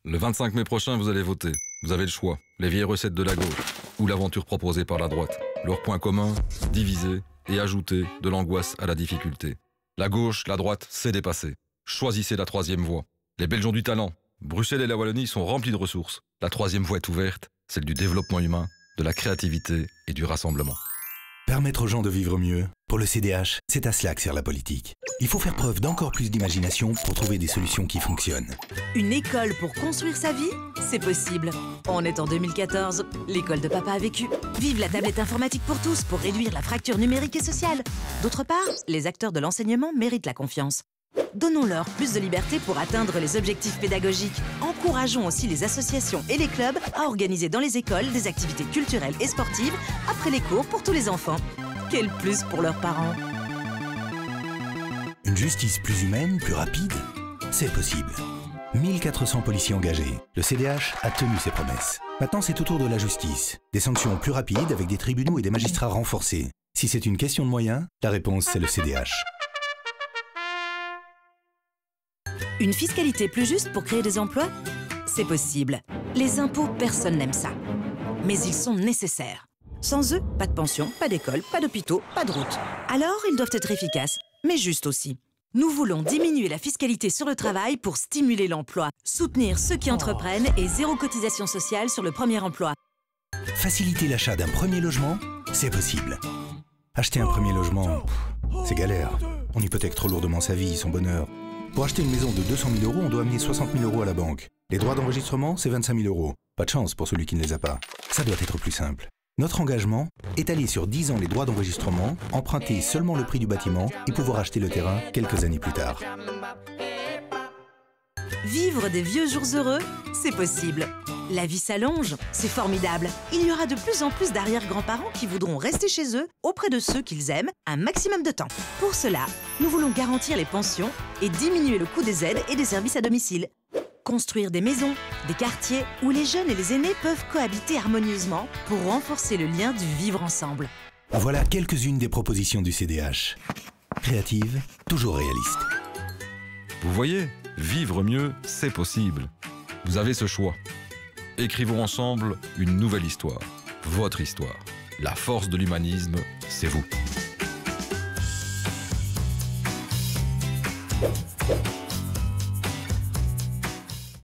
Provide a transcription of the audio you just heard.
Le 25 mai prochain, vous allez voter. Vous avez le choix. Les vieilles recettes de la gauche ou l'aventure proposée par la droite. Leur point commun, diviser et ajouter de l'angoisse à la difficulté. La gauche, la droite, c'est dépassé. Choisissez la troisième voie. Les Belges ont du talent. Bruxelles et la Wallonie sont remplis de ressources. La troisième voie est ouverte, celle du développement humain, de la créativité et du rassemblement. Permettre aux gens de vivre mieux. Pour le CDH, c'est à cela que sert la politique. Il faut faire preuve d'encore plus d'imagination pour trouver des solutions qui fonctionnent. Une école pour construire sa vie, c'est possible. On est en 2014, l'école de papa a vécu. Vive la tablette informatique pour tous pour réduire la fracture numérique et sociale. D'autre part, les acteurs de l'enseignement méritent la confiance. Donnons-leur plus de liberté pour atteindre les objectifs pédagogiques. Encourageons aussi les associations et les clubs à organiser dans les écoles des activités culturelles et sportives après les cours pour tous les enfants. Quel plus pour leurs parents! Une justice plus humaine, plus rapide, c'est possible. 1400 policiers engagés. Le CDH a tenu ses promesses. Maintenant, c'est au tour de la justice. Des sanctions plus rapides avec des tribunaux et des magistrats renforcés. Si c'est une question de moyens, la réponse, c'est le CDH. Une fiscalité plus juste pour créer des emplois? C'est possible. Les impôts, personne n'aime ça. Mais ils sont nécessaires. Sans eux, pas de pension, pas d'école, pas d'hôpitaux, pas de routes. Alors, ils doivent être efficaces, mais justes aussi. Nous voulons diminuer la fiscalité sur le travail pour stimuler l'emploi, soutenir ceux qui entreprennent et zéro cotisation sociale sur le premier emploi. Faciliter l'achat d'un premier logement, c'est possible. Acheter un premier logement, c'est galère. On hypothèque trop lourdement sa vie, son bonheur. Pour acheter une maison de 200 000 €, on doit amener 60 000 € à la banque. Les droits d'enregistrement, c'est 25 000 €. Pas de chance pour celui qui ne les a pas. Ça doit être plus simple. Notre engagement, étaler sur 10 ans les droits d'enregistrement, emprunter seulement le prix du bâtiment et pouvoir acheter le terrain quelques années plus tard. Vivre des vieux jours heureux, c'est possible. La vie s'allonge, c'est formidable. Il y aura de plus en plus d'arrière-grands-parents qui voudront rester chez eux, auprès de ceux qu'ils aiment, un maximum de temps. Pour cela, nous voulons garantir les pensions et diminuer le coût des aides et des services à domicile. Construire des maisons, des quartiers où les jeunes et les aînés peuvent cohabiter harmonieusement pour renforcer le lien du vivre ensemble. Voilà quelques-unes des propositions du CDH. Créatives, toujours réalistes. Vous voyez, vivre mieux, c'est possible. Vous avez ce choix. Écrivons ensemble une nouvelle histoire. Votre histoire. La force de l'humanisme, c'est vous.